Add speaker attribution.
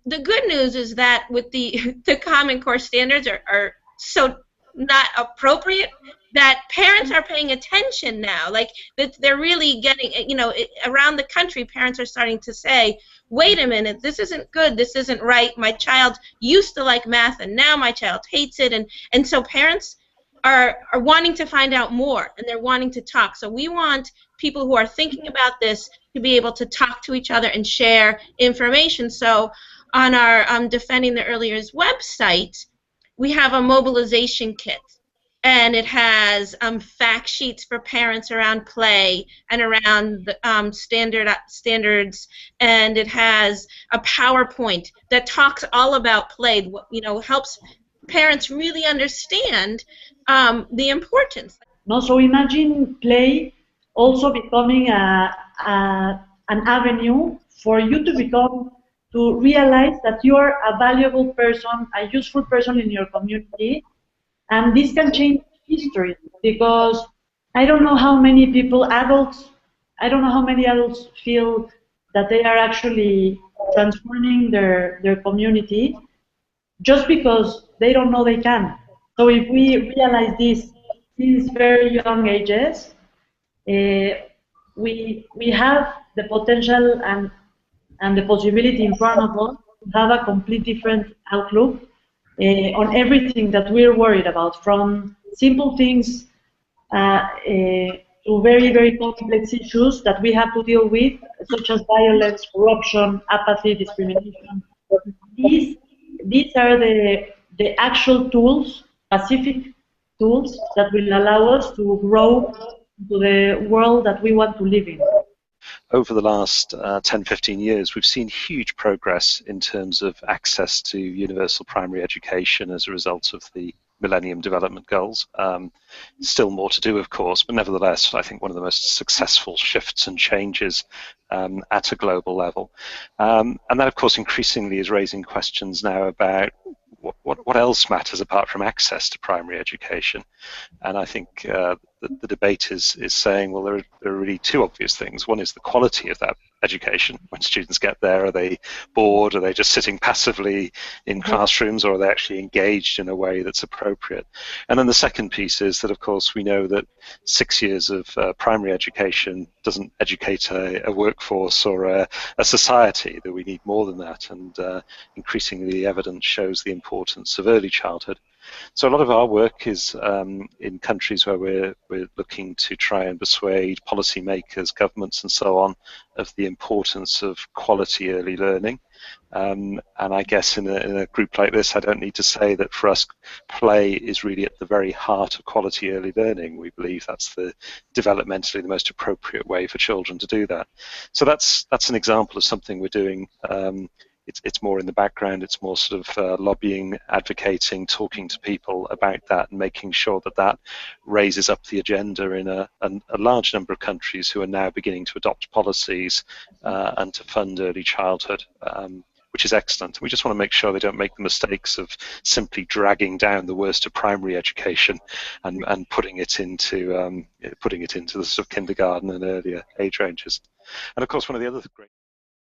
Speaker 1: The good news is that with the Common Core standards are so not appropriate that parents are paying attention now. Like that they're really getting, around the country, parents are starting to say, wait a minute, this isn't good, this isn't right. My child used to like math and now my child hates it, and so parents are wanting to find out more, and they're wanting to talk. So we want people who are thinking about this to be able to talk to each other and share information. So on our Defending the Early Years website, we have a mobilization kit, and it has fact sheets for parents around play and around the, standards, and it has a PowerPoint that talks all about play, helps parents really understand the importance.
Speaker 2: No, so imagine play also becoming an avenue for you to realize that you are a valuable person, a useful person in your community, and this can change history, because I don't know how many adults feel that they are actually transforming their community just because they don't know they can. So if we realize this since very young ages, we have the potential and the possibility in front of us to have a complete different outlook on everything that we're worried about, from simple things to very, very complex issues that we have to deal with, such as violence, corruption, apathy, discrimination. These are the actual tools, specific tools, that will allow us to grow to the world that we want to live in.
Speaker 3: Over the last 10-15 years, we've seen huge progress in terms of access to universal primary education as a result of the Millennium Development Goals. Still more to do, of course, but nevertheless, I think one of the most successful shifts and changes at a global level. And that, of course, increasingly is raising questions now about what else matters apart from access to primary education. And I think the debate is saying, well, there are really two obvious things. One is the quality of that education. When students get there, are they bored? Are they just sitting passively in classrooms, or are they actually engaged in a way that's appropriate? And then the second piece is that, of course, we know that 6 years of primary education doesn't educate a workforce or a society, that we need more than that. And increasingly, the evidence shows the importance of early childhood. So a lot of our work is in countries where we're looking to try and persuade policymakers, governments and so on of the importance of quality early learning. And I guess in a group like this, I don't need to say that for us, play is really at the very heart of quality early learning. We believe that's the developmentally the most appropriate way for children to do that. So that's an example of something we're doing. It's more in the background. It's more sort of lobbying, advocating, talking to people about that, and making sure that that raises up the agenda in a large number of countries who are now beginning to adopt policies and to fund early childhood, which is excellent. We just want to make sure they don't make the mistakes of simply dragging down the worst of primary education and putting it into the sort of kindergarten and earlier age ranges. And of course, one of the other great